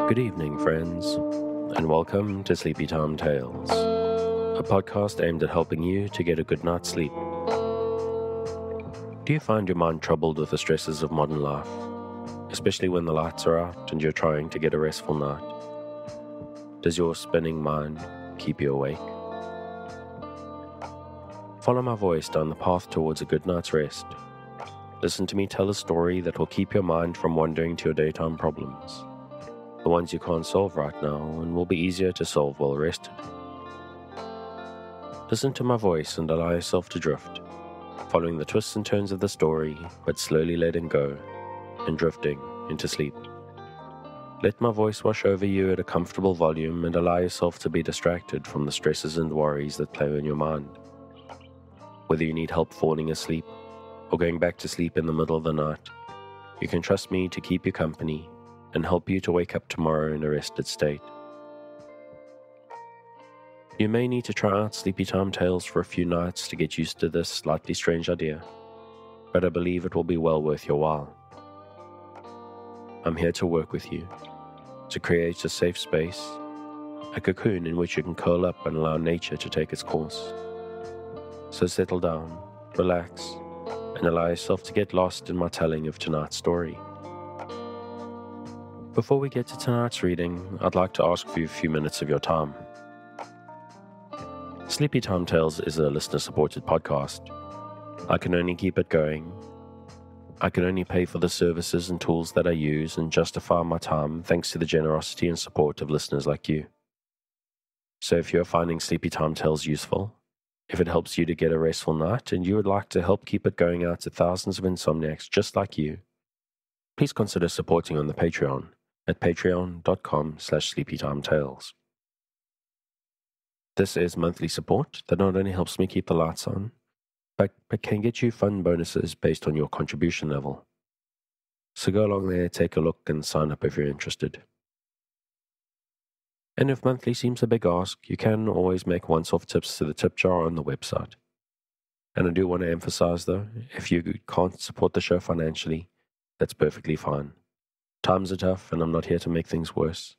Good evening, friends, and welcome to Sleepy Time Tales, a podcast aimed at helping you to get a good night's sleep. Do you find your mind troubled with the stresses of modern life, especially when the lights are out and you're trying to get a restful night? Does your spinning mind keep you awake? Follow my voice down the path towards a good night's rest. Listen to me tell a story that will keep your mind from wandering to your daytime problems. The ones you can't solve right now and will be easier to solve while rested. Listen to my voice and allow yourself to drift, following the twists and turns of the story, but slowly letting go and drifting into sleep. Let my voice wash over you at a comfortable volume and allow yourself to be distracted from the stresses and worries that play in your mind. Whether you need help falling asleep or going back to sleep in the middle of the night, you can trust me to keep you company and help you to wake up tomorrow in a rested state. You may need to try out Sleepy Time Tales for a few nights to get used to this slightly strange idea, but I believe it will be well worth your while. I'm here to work with you, to create a safe space, a cocoon in which you can curl up and allow nature to take its course. So settle down, relax, and allow yourself to get lost in my telling of tonight's story. Before we get to tonight's reading, I'd like to ask for you a few minutes of your time. Sleepy Time Tales is a listener-supported podcast. I can only keep it going. I can only pay for the services and tools that I use and justify my time thanks to the generosity and support of listeners like you. So if you're finding Sleepy Time Tales useful, if it helps you to get a restful night and you would like to help keep it going out to thousands of insomniacs just like you, please consider supporting on the Patreon at patreon.com/sleepytimetales. This is monthly support that not only helps me keep the lights on, but can get you fun bonuses based on your contribution level. So go along there, take a look, and sign up if you're interested. And if monthly seems a big ask, you can always make once-off tips to the tip jar on the website. And I do want to emphasize, though, if you can't support the show financially, that's perfectly fine. Times are tough, and I'm not here to make things worse.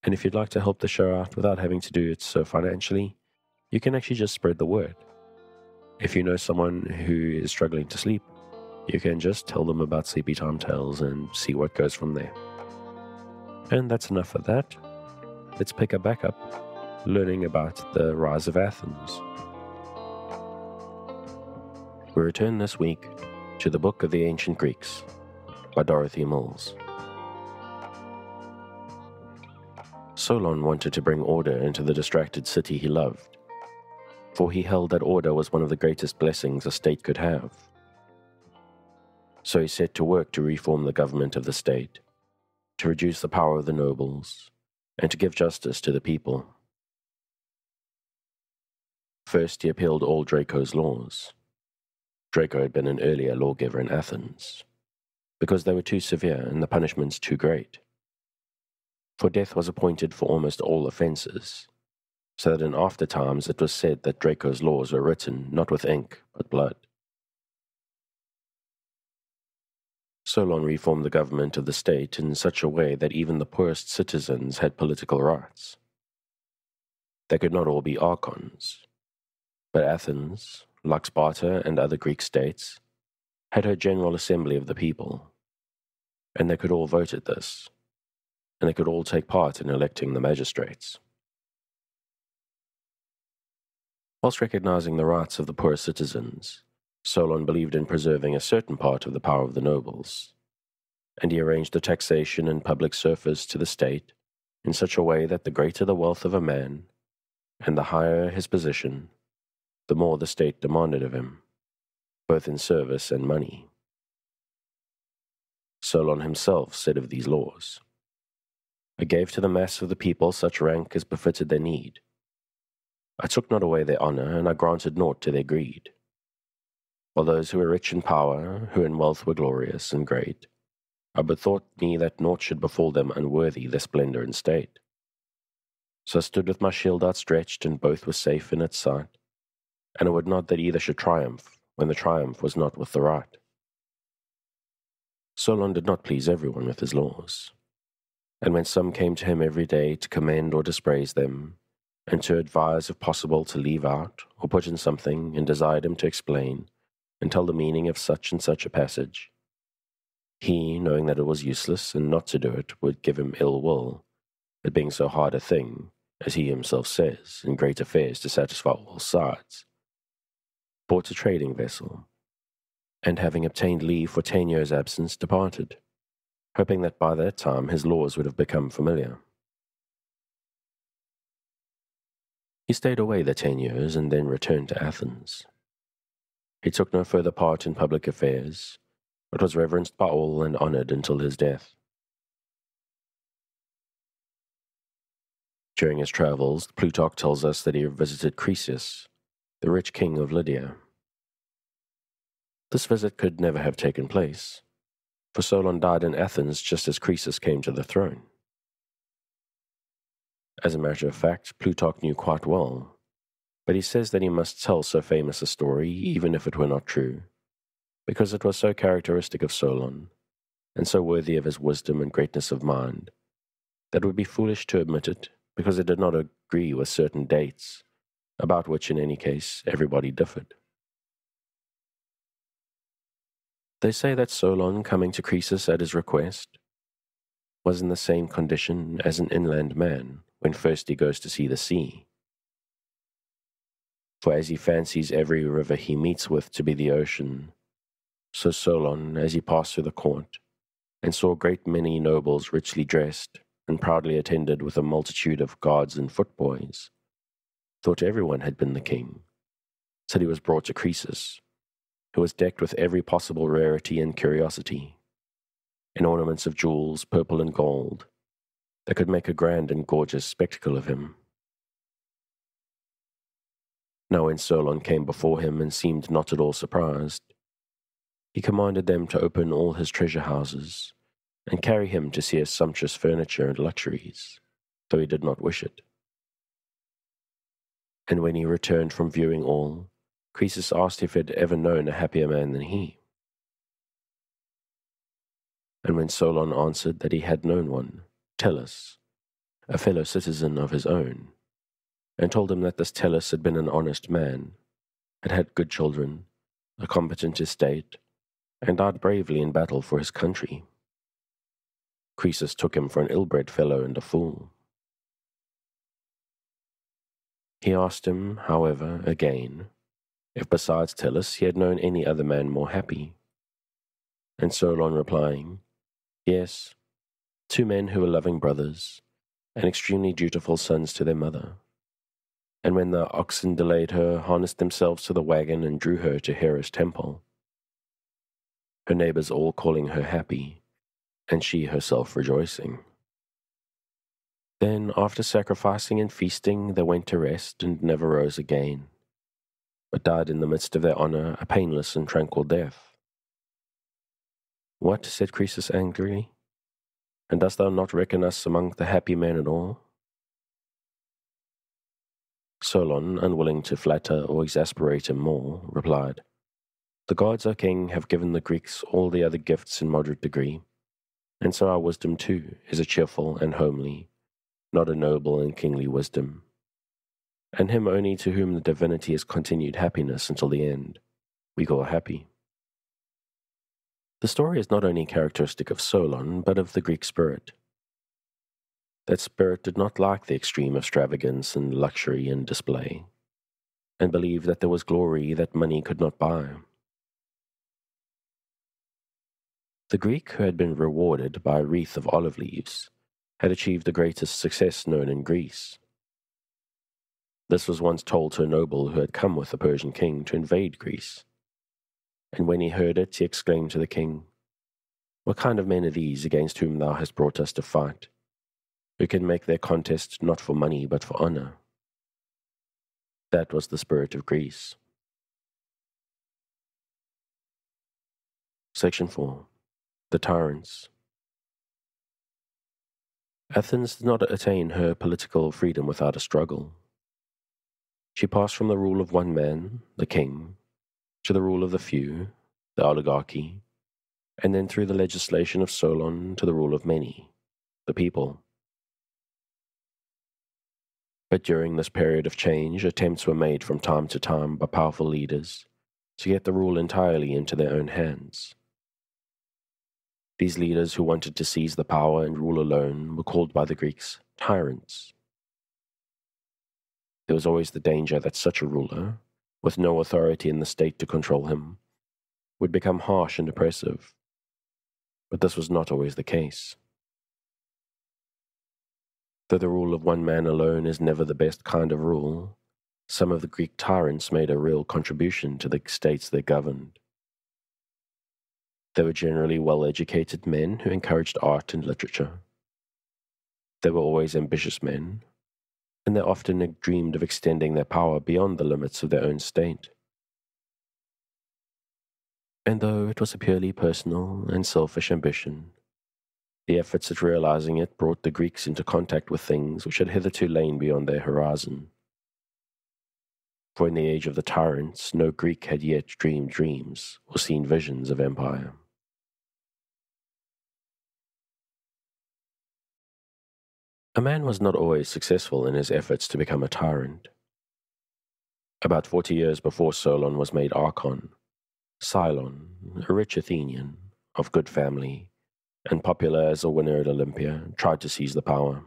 And if you'd like to help the show out without having to do it so financially, you can actually just spread the word. If you know someone who is struggling to sleep, you can just tell them about Sleepy Time Tales and see what goes from there. And that's enough of that. Let's pick it back up, learning about the rise of Athens. We return this week to the Book of the Ancient Greeks by Dorothy Mills. Solon wanted to bring order into the distracted city he loved, for he held that order was one of the greatest blessings a state could have. So he set to work to reform the government of the state, to reduce the power of the nobles, and to give justice to the people. First, he upheld all Draco's laws. Draco had been an earlier lawgiver in Athens, because they were too severe and the punishments too great. For death was appointed for almost all offences, so that in after times it was said that Draco's laws were written not with ink but blood. Solon reformed the government of the state in such a way that even the poorest citizens had political rights. They could not all be archons, but Athens, like Sparta and other Greek states, had her general assembly of the people, and they could all vote at this, and they could all take part in electing the magistrates. Whilst recognizing the rights of the poor citizens, Solon believed in preserving a certain part of the power of the nobles, and he arranged the taxation and public service to the state in such a way that the greater the wealth of a man, and the higher his position, the more the state demanded of him, both in service and money. Solon himself said of these laws, "I gave to the mass of the people such rank as befitted their need. I took not away their honour, and I granted naught to their greed. While those who were rich in power, who in wealth were glorious and great, I bethought me that naught should befall them unworthy their splendour and state. So I stood with my shield outstretched, and both were safe in its sight, and I would not that either should triumph, when the triumph was not with the right." Solon did not please everyone with his laws. And when some came to him every day to commend or dispraise them, and to advise if possible to leave out or put in something, and desired him to explain and tell the meaning of such and such a passage, he, knowing that it was useless and not to do it would give him ill will, it being so hard a thing, as he himself says, in great affairs to satisfy all sides, bought a trading vessel, and having obtained leave for 10 years' absence, departed, hoping that by that time his laws would have become familiar. He stayed away the 10 years and then returned to Athens. He took no further part in public affairs, but was reverenced by all and honored until his death. During his travels, Plutarch tells us that he visited Croesus, the rich king of Lydia. This visit could never have taken place, for Solon died in Athens just as Croesus came to the throne. As a matter of fact, Plutarch knew quite well, but he says that he must tell so famous a story, even if it were not true, because it was so characteristic of Solon, and so worthy of his wisdom and greatness of mind, that it would be foolish to omit it, because it did not agree with certain dates, about which, in any case, everybody differed. They say that Solon, coming to Croesus at his request, was in the same condition as an inland man when first he goes to see the sea. For as he fancies every river he meets with to be the ocean, so Solon, as he passed through the court, and saw a great many nobles richly dressed, and proudly attended with a multitude of guards and footboys, thought everyone had been the king, till he was brought to Croesus, who was decked with every possible rarity and curiosity, in ornaments of jewels, purple and gold, that could make a grand and gorgeous spectacle of him. Now when Solon came before him and seemed not at all surprised, he commanded them to open all his treasure houses, and carry him to see his sumptuous furniture and luxuries, though he did not wish it. And when he returned from viewing all, Croesus asked if he had ever known a happier man than he. And when Solon answered that he had known one, Tellus, a fellow citizen of his own, and told him that this Tellus had been an honest man, had had good children, a competent estate, and died bravely in battle for his country, Croesus took him for an ill-bred fellow and a fool. He asked him, however, again, if besides Tellus he had known any other man more happy. And Solon replying, Yes, 2 men who were loving brothers, and extremely dutiful sons to their mother. And when the oxen delayed her, harnessed themselves to the wagon and drew her to Hera's temple, her neighbors all calling her happy, and she herself rejoicing. Then, after sacrificing and feasting, they went to rest and never rose again, but died in the midst of their honor a painless and tranquil death. What, said Croesus angrily, and dost thou not reckon us among the happy men at all? Solon, unwilling to flatter or exasperate him more, replied, The gods, O king, have given the Greeks all the other gifts in moderate degree, and so our wisdom too is a cheerful and homely, not a noble and kingly wisdom, and him only to whom the divinity has continued happiness until the end, we call happy. The story is not only characteristic of Solon, but of the Greek spirit. That spirit did not like the extreme extravagance and luxury and display, and believed that there was glory that money could not buy. The Greek who had been rewarded by a wreath of olive leaves had achieved the greatest success known in Greece. This was once told to a noble who had come with the Persian king to invade Greece, and when he heard it, he exclaimed to the king, What kind of men are these against whom thou hast brought us to fight, who can make their contest not for money but for honor? That was the spirit of Greece. Section 4. The Tyrants. Athens did not attain her political freedom without a struggle. She passed from the rule of one man, the king, to the rule of the few, the oligarchy, and then through the legislation of Solon to the rule of many, the people. But during this period of change, attempts were made from time to time by powerful leaders to get the rule entirely into their own hands. These leaders who wanted to seize the power and rule alone were called by the Greeks tyrants. There was always the danger that such a ruler, with no authority in the state to control him, would become harsh and oppressive. But this was not always the case. Though the rule of one man alone is never the best kind of rule, some of the Greek tyrants made a real contribution to the states they governed. They were generally well-educated men who encouraged art and literature. They were always ambitious men, and they often dreamed of extending their power beyond the limits of their own state. And though it was a purely personal and selfish ambition, the efforts at realizing it brought the Greeks into contact with things which had hitherto lain beyond their horizon. For in the age of the tyrants, no Greek had yet dreamed dreams or seen visions of empire. A man was not always successful in his efforts to become a tyrant. About 40 years before Solon was made archon, Solon, a rich Athenian, of good family, and popular as a winner at Olympia, tried to seize the power.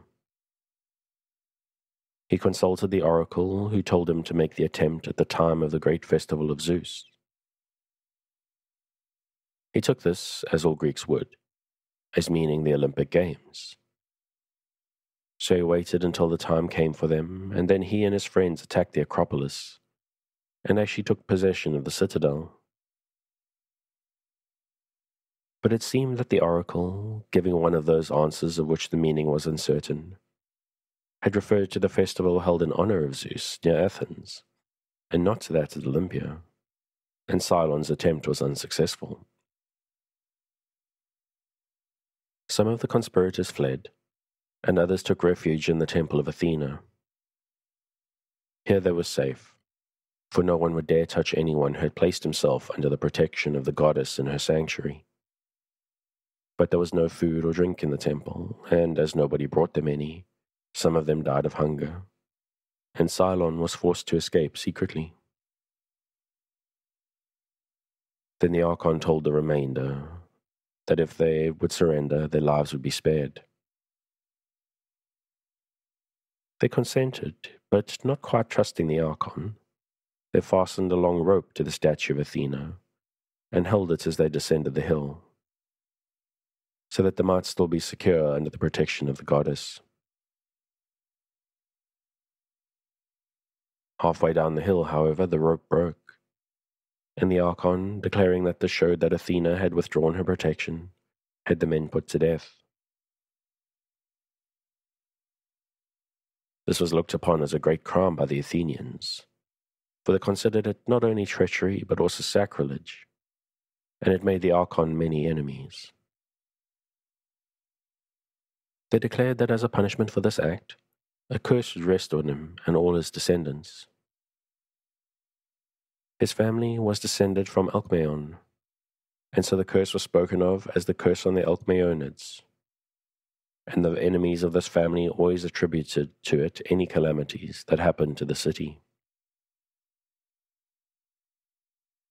He consulted the oracle, who told him to make the attempt at the time of the great festival of Zeus. He took this, as all Greeks would, as meaning the Olympic Games. So he waited until the time came for them, and then he and his friends attacked the Acropolis, and actually took possession of the citadel. But it seemed that the oracle, giving one of those answers of which the meaning was uncertain, had referred to the festival held in honor of Zeus near Athens, and not to that at Olympia, and Solon's attempt was unsuccessful. Some of the conspirators fled, and others took refuge in the temple of Athena. Here they were safe, for no one would dare touch anyone who had placed himself under the protection of the goddess in her sanctuary. But there was no food or drink in the temple, and as nobody brought them any, some of them died of hunger, and Solon was forced to escape secretly. Then the archon told the remainder that if they would surrender, their lives would be spared. They consented, but not quite trusting the archon, they fastened a long rope to the statue of Athena and held it as they descended the hill, so that they might still be secure under the protection of the goddess. Halfway down the hill, however, the rope broke, and the archon, declaring that this showed that Athena had withdrawn her protection, had the men put to death. This was looked upon as a great crime by the Athenians, for they considered it not only treachery but also sacrilege, and it made the archon many enemies. They declared that as a punishment for this act, a curse would rest on him and all his descendants. His family was descended from Alcmaeon, and so the curse was spoken of as the curse on the Alcmaeonids, and the enemies of this family always attributed to it any calamities that happened to the city.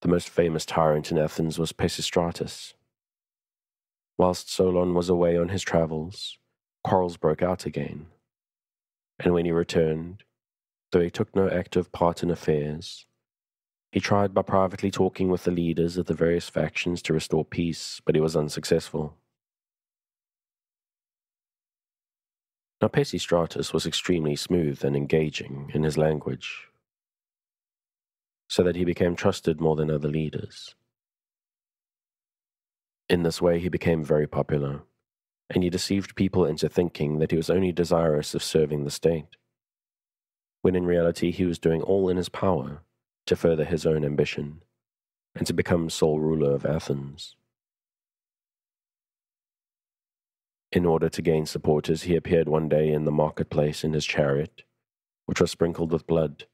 The most famous tyrant in Athens was Pisistratus. Whilst Solon was away on his travels, quarrels broke out again, and when he returned, though he took no active part in affairs, he tried by privately talking with the leaders of the various factions to restore peace, but he was unsuccessful. Now Pisistratus was extremely smooth and engaging in his language, so that he became trusted more than other leaders. In this way he became very popular, and he deceived people into thinking that he was only desirous of serving the state, when in reality he was doing all in his power to further his own ambition and to become sole ruler of Athens. In order to gain supporters, he appeared one day in the marketplace in his chariot, which was sprinkled with blood,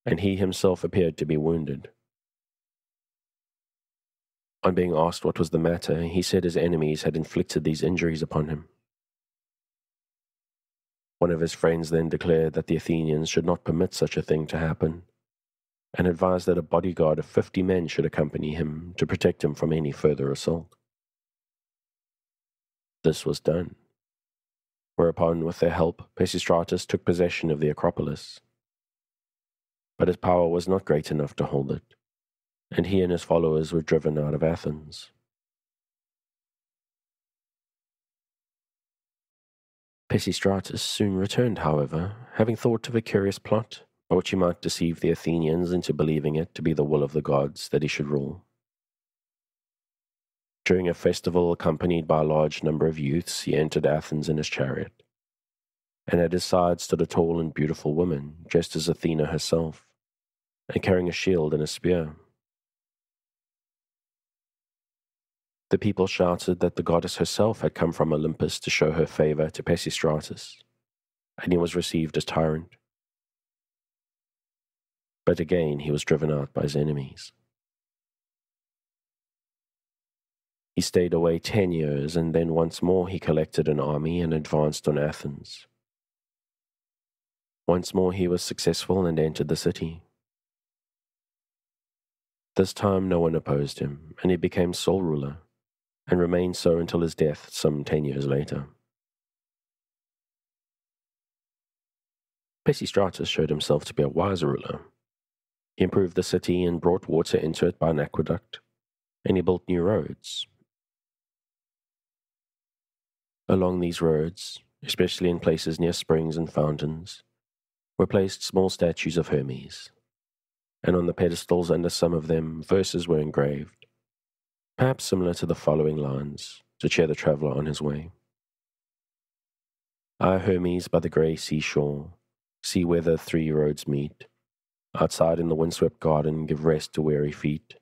and he himself appeared to be wounded. On being asked what was the matter, he said his enemies had inflicted these injuries upon him. One of his friends then declared that the Athenians should not permit such a thing to happen, and advised that a bodyguard of 50 men should accompany him to protect him from any further assault. This was done, whereupon, with their help, Pisistratus took possession of the Acropolis. But his power was not great enough to hold it, and he and his followers were driven out of Athens. Pisistratus soon returned, however, having thought of a curious plot by which he might deceive the Athenians into believing it to be the will of the gods that he should rule. During a festival accompanied by a large number of youths, he entered Athens in his chariot, and at his side stood a tall and beautiful woman, dressed as Athena herself, and carrying a shield and a spear. The people shouted that the goddess herself had come from Olympus to show her favor to Pisistratus, and he was received as tyrant. But again he was driven out by his enemies. He stayed away 10 years, and then once more he collected an army and advanced on Athens. Once more he was successful and entered the city. This time no one opposed him, and he became sole ruler, and remained so until his death some 10 years later. Pisistratus showed himself to be a wise ruler. He improved the city and brought water into it by an aqueduct, and he built new roads. Along these roads, especially in places near springs and fountains, were placed small statues of Hermes, and on the pedestals under some of them verses were engraved, perhaps similar to the following lines, to cheer the traveller on his way. I, Hermes, by the grey seashore, see where the 3 roads meet. Outside in the windswept garden give rest to weary feet.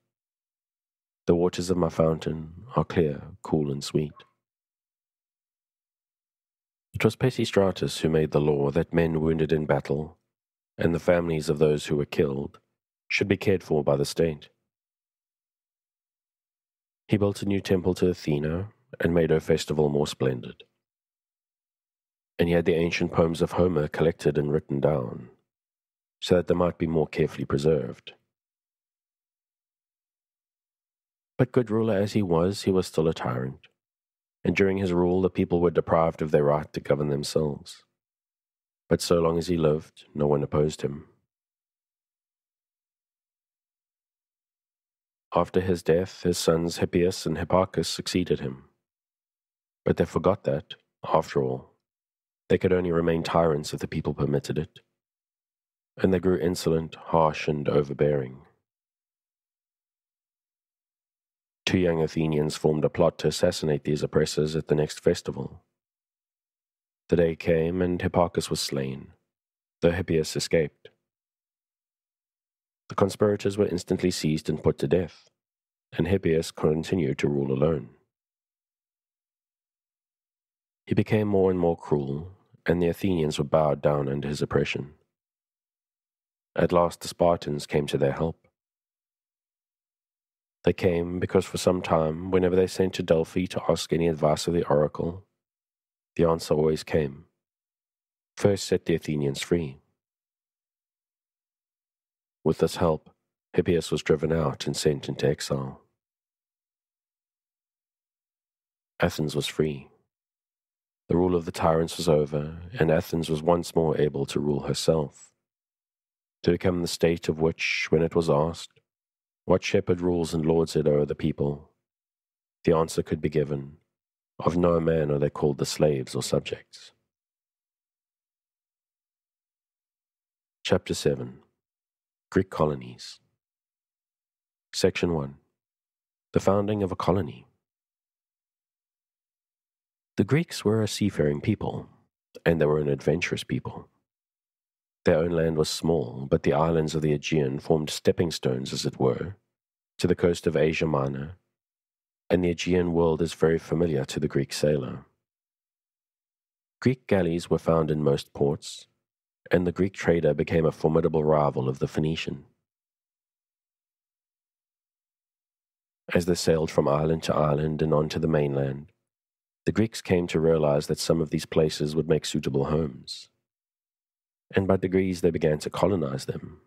The waters of my fountain are clear, cool, and sweet. It was Pisistratus who made the law that men wounded in battle, and the families of those who were killed, should be cared for by the state. He built a new temple to Athena, and made her festival more splendid. And he had the ancient poems of Homer collected and written down, so that they might be more carefully preserved. But good ruler as he was still a tyrant, and during his rule the people were deprived of their right to govern themselves. But so long as he lived, no one opposed him. After his death, his sons Hippias and Hipparchus succeeded him. But they forgot that, after all, they could only remain tyrants if the people permitted it, and they grew insolent, harsh, and overbearing. 2 young Athenians formed a plot to assassinate these oppressors at the next festival. The day came, and Hipparchus was slain, though Hippias escaped. The conspirators were instantly seized and put to death, and Hippias continued to rule alone. He became more and more cruel, and the Athenians were bowed down under his oppression. At last the Spartans came to their help. They came because for some time, whenever they sent to Delphi to ask any advice of the oracle, the answer always came: first set the Athenians free. With this help, Hippias was driven out and sent into exile. Athens was free. The rule of the tyrants was over, and Athens was once more able to rule herself, to become the state of which, when it was asked, what shepherd rules and lords it o'er the people, the answer could be given: of no man are they called the slaves or subjects. Chapter 7. Greek Colonies. Section 1. The founding of a colony. The Greeks were a seafaring people, and they were an adventurous people. Their own land was small, but the islands of the Aegean formed stepping stones, as it were, to the coast of Asia Minor, and the Aegean world is very familiar to the Greek sailor. Greek galleys were found in most ports, and the Greek trader became a formidable rival of the Phoenician. As they sailed from island to island and on to the mainland, the Greeks came to realize that some of these places would make suitable homes, and by degrees they began to colonize them.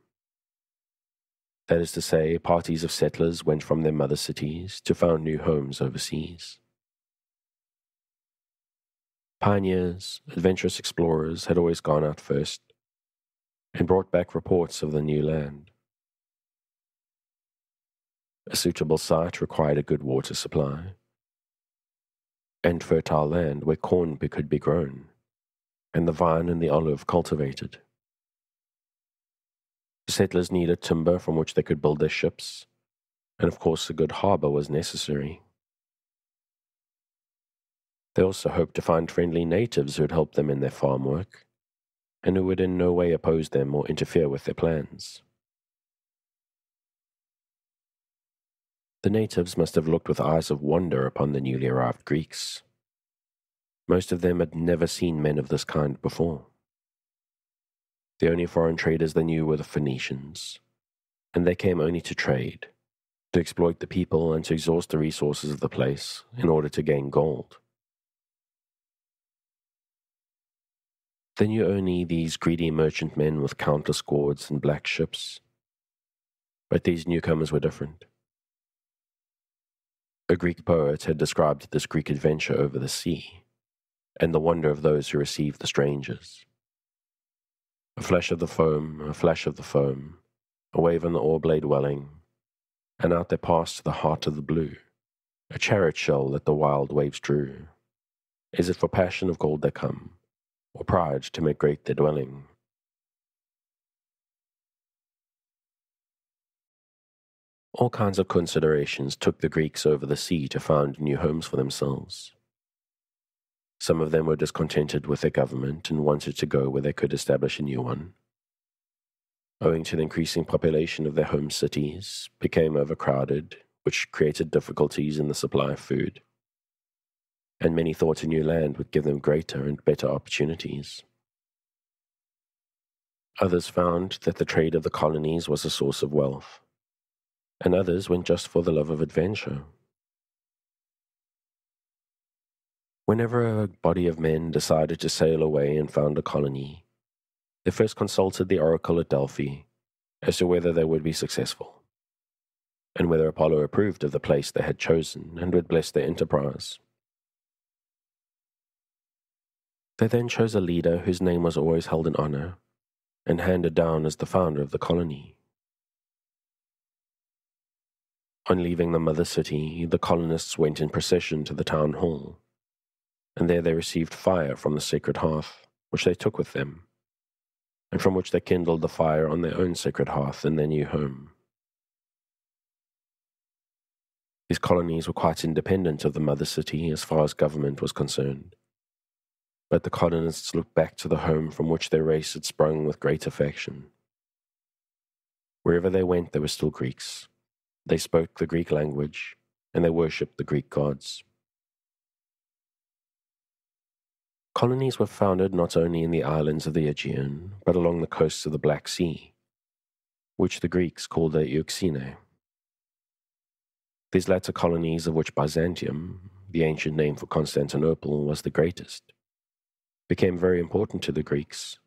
That is to say, parties of settlers went from their mother cities to found new homes overseas. Pioneers, adventurous explorers had always gone out first and brought back reports of the new land. A suitable site required a good water supply and fertile land where corn could be grown and the vine and the olive cultivated. The settlers needed timber from which they could build their ships, and of course a good harbor was necessary. They also hoped to find friendly natives who would help them in their farm work, and who would in no way oppose them or interfere with their plans. The natives must have looked with eyes of wonder upon the newly arrived Greeks. Most of them had never seen men of this kind before. The only foreign traders they knew were the Phoenicians, and they came only to trade, to exploit the people and to exhaust the resources of the place in order to gain gold. They knew only these greedy merchantmen with countless swords and black ships. But these newcomers were different. A Greek poet had described this Greek adventure over the sea, and the wonder of those who received the strangers. A flash of the foam, a flash of the foam, a wave on the oar-blade welling, and out they passed to the heart of the blue, a chariot shell that the wild waves drew. Is it for passion of gold they come, or pride to make great their dwelling? All kinds of considerations took the Greeks over the sea to found new homes for themselves. Some of them were discontented with their government and wanted to go where they could establish a new one. Owing to the increasing population of their home cities, became overcrowded, which created difficulties in the supply of food. And many thought a new land would give them greater and better opportunities. Others found that the trade of the colonies was a source of wealth, and others went just for the love of adventure. Whenever a body of men decided to sail away and found a colony, they first consulted the oracle at Delphi as to whether they would be successful, and whether Apollo approved of the place they had chosen and would bless their enterprise. They then chose a leader whose name was always held in honor and handed down as the founder of the colony. On leaving the mother city, the colonists went in procession to the town hall, and there they received fire from the sacred hearth, which they took with them, and from which they kindled the fire on their own sacred hearth in their new home. These colonies were quite independent of the mother city as far as government was concerned, but the colonists looked back to the home from which their race had sprung with great affection. Wherever they went, they were still Greeks. They spoke the Greek language, and they worshipped the Greek gods. Colonies were founded not only in the islands of the Aegean, but along the coasts of the Black Sea, which the Greeks called the Euxine. These latter colonies, of which Byzantium, the ancient name for Constantinople, was the greatest, became very important to the Greeks,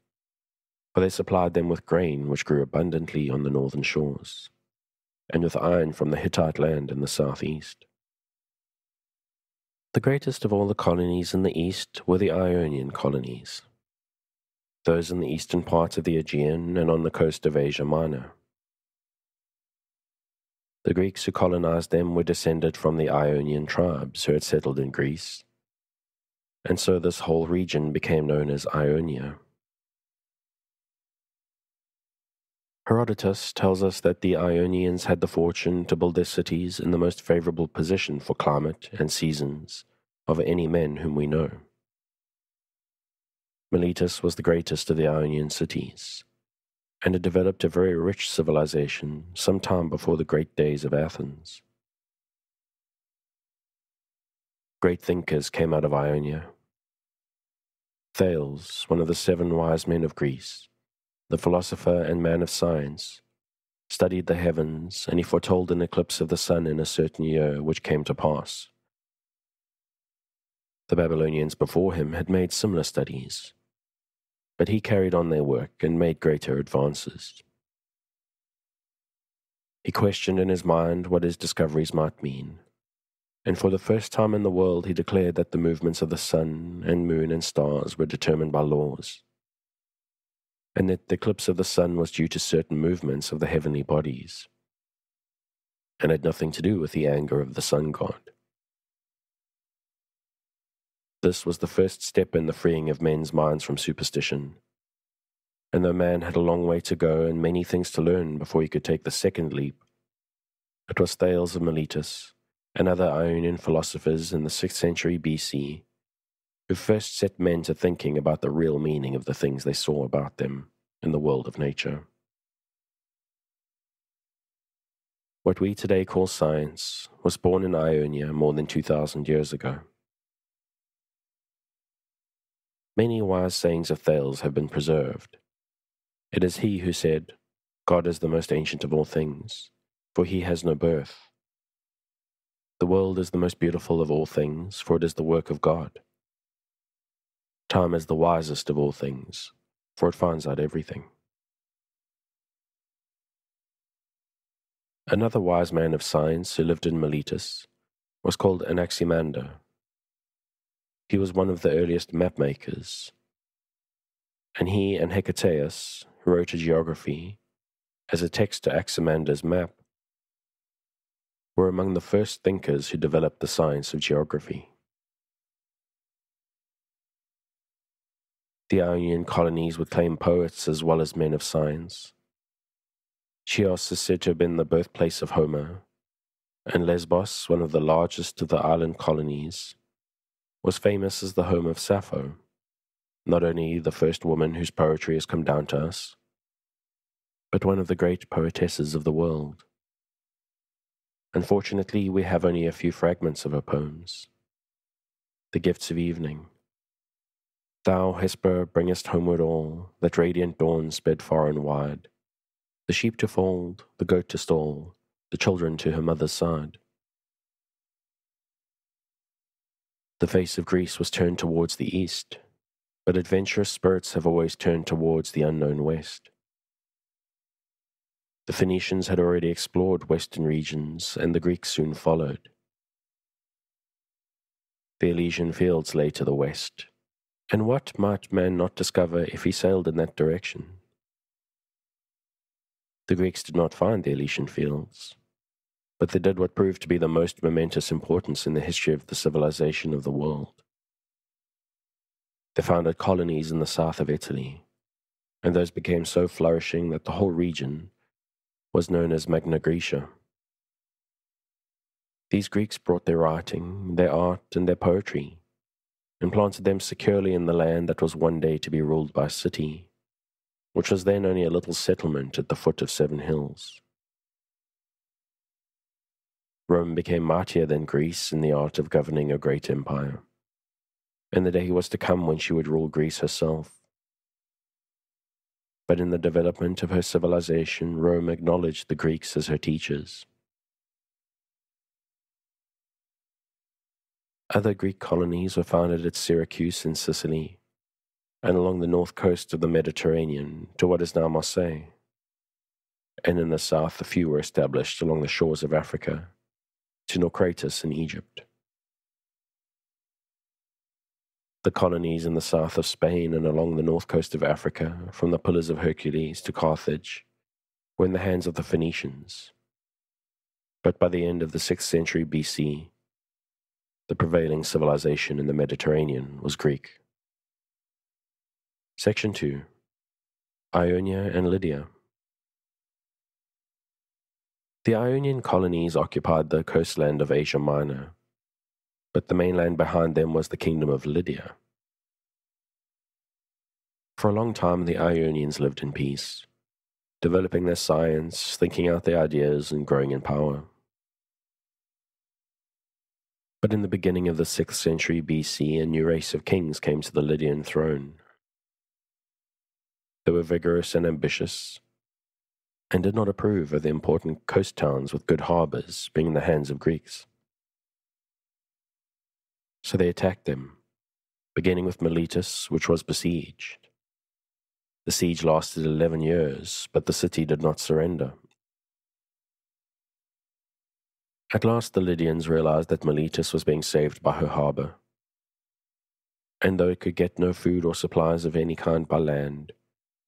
for they supplied them with grain which grew abundantly on the northern shores, and with iron from the Hittite land in the southeast. The greatest of all the colonies in the east were the Ionian colonies, those in the eastern part of the Aegean and on the coast of Asia Minor. The Greeks who colonized them were descended from the Ionian tribes who had settled in Greece, and so this whole region became known as Ionia. Herodotus tells us that the Ionians had the fortune to build their cities in the most favorable position for climate and seasons of any men whom we know. Miletus was the greatest of the Ionian cities, and had developed a very rich civilization some time before the great days of Athens. Great thinkers came out of Ionia. Thales, one of the 7 wise men of Greece, the philosopher and man of science, studied the heavens, and he foretold an eclipse of the sun in a certain year, which came to pass. The Babylonians before him had made similar studies, but he carried on their work and made greater advances. He questioned in his mind what his discoveries might mean, and for the first time in the world he declared that the movements of the sun and moon and stars were determined by laws, and that the eclipse of the sun was due to certain movements of the heavenly bodies, and had nothing to do with the anger of the sun god. This was the first step in the freeing of men's minds from superstition, and though man had a long way to go and many things to learn before he could take the second leap, it was Thales of Miletus and other Ionian philosophers in the 6th century BC who first set men to thinking about the real meaning of the things they saw about them in the world of nature. What we today call science was born in Ionia more than 2,000 years ago. Many wise sayings of Thales have been preserved. It is he who said, "God is the most ancient of all things, for he has no birth. The world is the most beautiful of all things, for it is the work of God. Time is the wisest of all things, for it finds out everything." Another wise man of science who lived in Miletus was called Anaximander. He was one of the earliest map makers, and he and Hecataeus, who wrote a geography as a text to Anaximander's map, were among the first thinkers who developed the science of geography. The Ionian colonies would claim poets as well as men of science. Chios is said to have been the birthplace of Homer, and Lesbos, one of the largest of the island colonies, was famous as the home of Sappho, not only the first woman whose poetry has come down to us, but one of the great poetesses of the world. Unfortunately, we have only a few fragments of her poems. The Gifts of Evening. Thou, Hesper, bringest homeward all, that radiant dawn sped far and wide, the sheep to fold, the goat to stall, the children to her mother's side. The face of Greece was turned towards the east, but adventurous spirits have always turned towards the unknown west. The Phoenicians had already explored western regions, and the Greeks soon followed. The Elysian fields lay to the west, and what might man not discover if he sailed in that direction? The Greeks did not find the Elysian fields, but they did what proved to be the most momentous importance in the history of the civilization of the world. They founded colonies in the south of Italy, and those became so flourishing that the whole region was known as Magna Graecia. These Greeks brought their writing, their art, and their poetry, and planted them securely in the land that was one day to be ruled by a city, which was then only a little settlement at the foot of 7 hills. Rome became mightier than Greece in the art of governing a great empire, and the day was to come when she would rule Greece herself. But in the development of her civilization, Rome acknowledged the Greeks as her teachers. Other Greek colonies were founded at Syracuse in Sicily, and along the north coast of the Mediterranean to what is now Marseille. And in the south, a few were established along the shores of Africa, to Naucratis in Egypt. The colonies in the south of Spain and along the north coast of Africa, from the Pillars of Hercules to Carthage, were in the hands of the Phoenicians. But by the end of the 6th century BC, the prevailing civilization in the Mediterranean was Greek. Section 2. Ionia and Lydia. The Ionian colonies occupied the coastland of Asia Minor, but the mainland behind them was the kingdom of Lydia. For a long time the Ionians lived in peace, developing their science, thinking out their ideas, and growing in power. But in the beginning of the 6th century BC, a new race of kings came to the Lydian throne. They were vigorous and ambitious, and did not approve of the important coast towns with good harbors being in the hands of Greeks. So they attacked them, beginning with Miletus, which was besieged. The siege lasted 11 years, but the city did not surrender. At last the Lydians realized that Miletus was being saved by her harbor. And though it could get no food or supplies of any kind by land,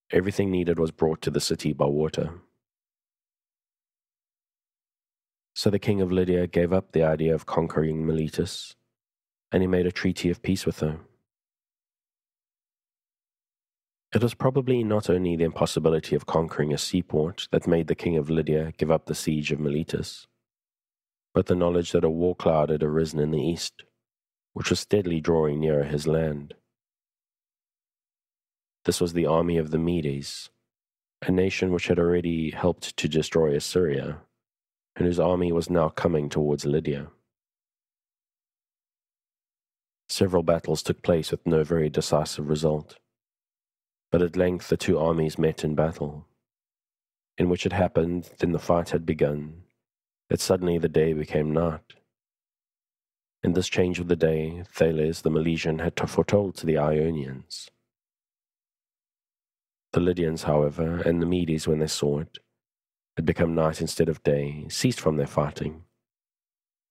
everything needed was brought to the city by water. So the king of Lydia gave up the idea of conquering Miletus, and he made a treaty of peace with her. It was probably not only the impossibility of conquering a seaport that made the king of Lydia give up the siege of Miletus, but the knowledge that a war cloud had arisen in the east, which was steadily drawing nearer his land. This was the army of the Medes, a nation which had already helped to destroy Assyria, and whose army was now coming towards Lydia. Several battles took place with no very decisive result, but at length the two armies met in battle, in which it happened, then the fight had begun, that suddenly the day became night. In this change of the day, Thales the Milesian had foretold to the Ionians. The Lydians, however, and the Medes, when they saw it, had become night instead of day, ceased from their fighting,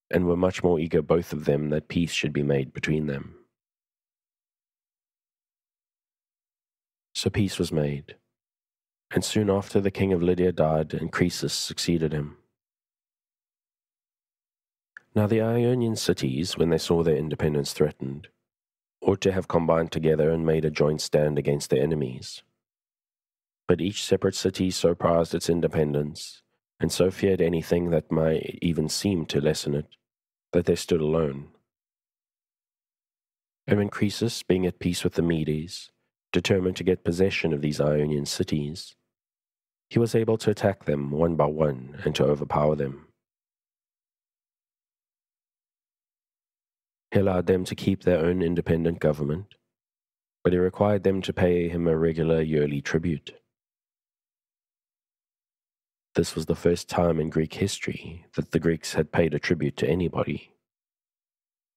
and were much more eager both of them that peace should be made between them. So peace was made, and soon after the king of Lydia died, and Croesus succeeded him. Now the Ionian cities, when they saw their independence threatened, ought to have combined together and made a joint stand against their enemies. But each separate city so prized its independence, and so feared anything that might even seem to lessen it, that they stood alone. And when Croesus, being at peace with the Medes, determined to get possession of these Ionian cities, he was able to attack them one by one and to overpower them. He allowed them to keep their own independent government, but he required them to pay him a regular yearly tribute. This was the first time in Greek history that the Greeks had paid a tribute to anybody.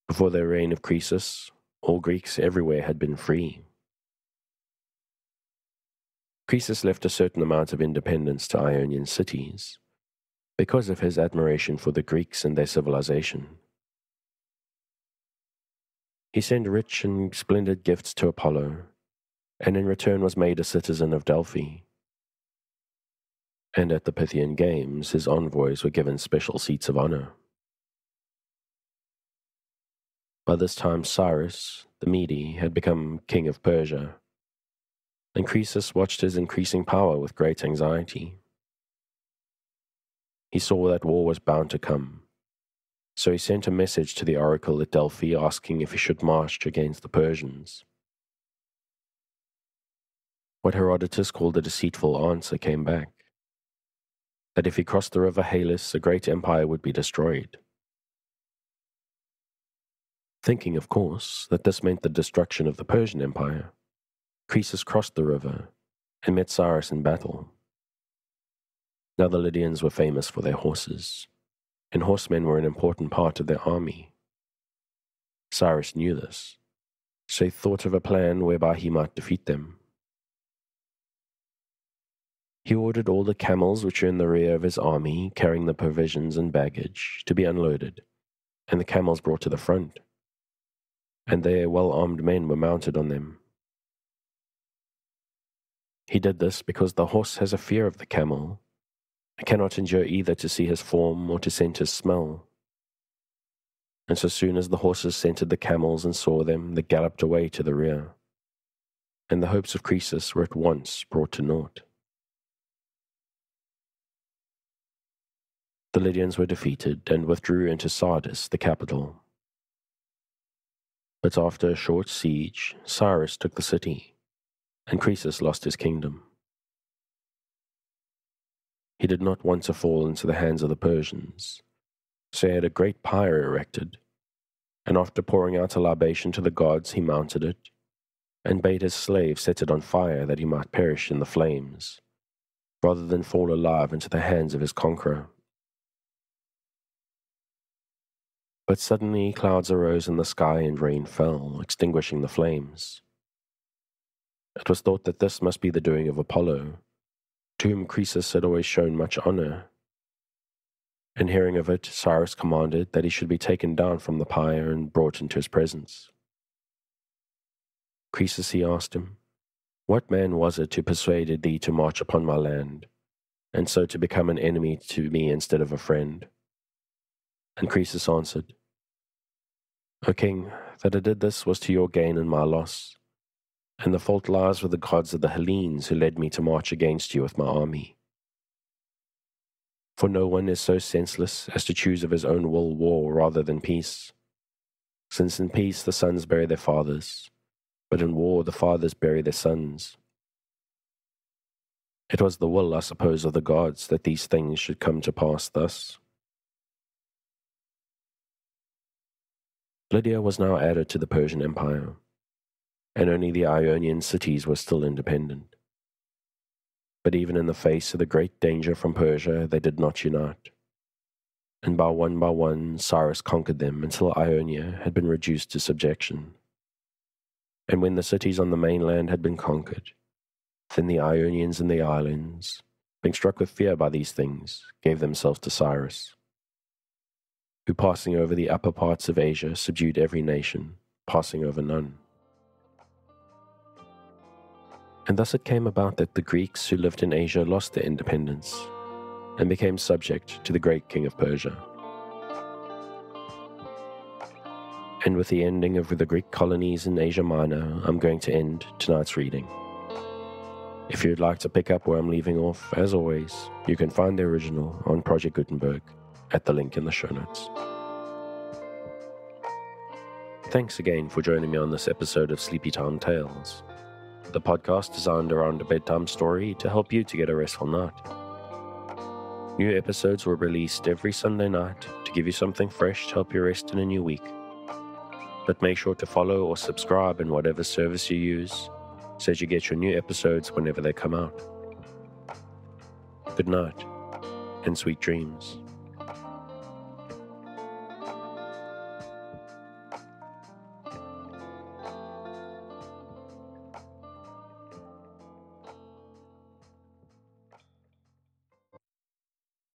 Before the reign of Croesus, all Greeks everywhere had been free. Croesus left a certain amount of independence to Ionian cities because of his admiration for the Greeks and their civilization. He sent rich and splendid gifts to Apollo, and in return was made a citizen of Delphi. And at the Pythian Games, his envoys were given special seats of honor. By this time Cyrus, the Mede, had become king of Persia, and Croesus watched his increasing power with great anxiety. He saw that war was bound to come, so he sent a message to the oracle at Delphi asking if he should march against the Persians. What Herodotus called a deceitful answer came back, that if he crossed the river Halys, a great empire would be destroyed. Thinking, of course, that this meant the destruction of the Persian Empire, Croesus crossed the river and met Cyrus in battle. Now the Lydians were famous for their horses, and horsemen were an important part of their army. Cyrus knew this, so he thought of a plan whereby he might defeat them. He ordered all the camels which were in the rear of his army, carrying the provisions and baggage, to be unloaded, and the camels brought to the front, and their well-armed men were mounted on them. He did this because the horse has a fear of the camel, and cannot endure either to see his form or to scent his smell. And so soon as the horses scented the camels and saw them, they galloped away to the rear, and the hopes of Croesus were at once brought to naught. The Lydians were defeated and withdrew into Sardis, the capital. But after a short siege, Cyrus took the city, and Croesus lost his kingdom. He did not want to fall into the hands of the Persians, so he had a great pyre erected, and after pouring out a libation to the gods, he mounted it, and bade his slave set it on fire that he might perish in the flames, rather than fall alive into the hands of his conqueror. But suddenly clouds arose in the sky and rain fell, extinguishing the flames. It was thought that this must be the doing of Apollo, to whom Croesus had always shown much honor. And hearing of it, Cyrus commanded that he should be taken down from the pyre and brought into his presence. Croesus, he asked him, "What man was it who persuaded thee to march upon my land, and so to become an enemy to me instead of a friend?" And Croesus answered, "O king, that I did this was to your gain and my loss, and the fault lies with the gods of the Hellenes who led me to march against you with my army. For no one is so senseless as to choose of his own will war rather than peace, since in peace the sons bury their fathers, but in war the fathers bury their sons. It was the will, I suppose, of the gods that these things should come to pass thus." Lydia was now added to the Persian Empire, and only the Ionian cities were still independent. But even in the face of the great danger from Persia, they did not unite, and by one, Cyrus conquered them until Ionia had been reduced to subjection. And when the cities on the mainland had been conquered, then the Ionians in the islands, being struck with fear by these things, gave themselves to Cyrus, who, passing over the upper parts of Asia, subdued every nation, passing over none. And thus it came about that the Greeks who lived in Asia lost their independence and became subject to the great king of Persia. And with the ending of the Greek colonies in Asia Minor, I'm going to end tonight's reading. If you'd like to pick up where I'm leaving off, as always, you can find the original on Project Gutenberg at the link in the show notes. Thanks again for joining me on this episode of Sleepytime Tales, the podcast designed around a bedtime story to help you to get a restful night. New episodes were released every Sunday night to give you something fresh to help you rest in a new week. But make sure to follow or subscribe in whatever service you use so that you get your new episodes whenever they come out. Good night and sweet dreams.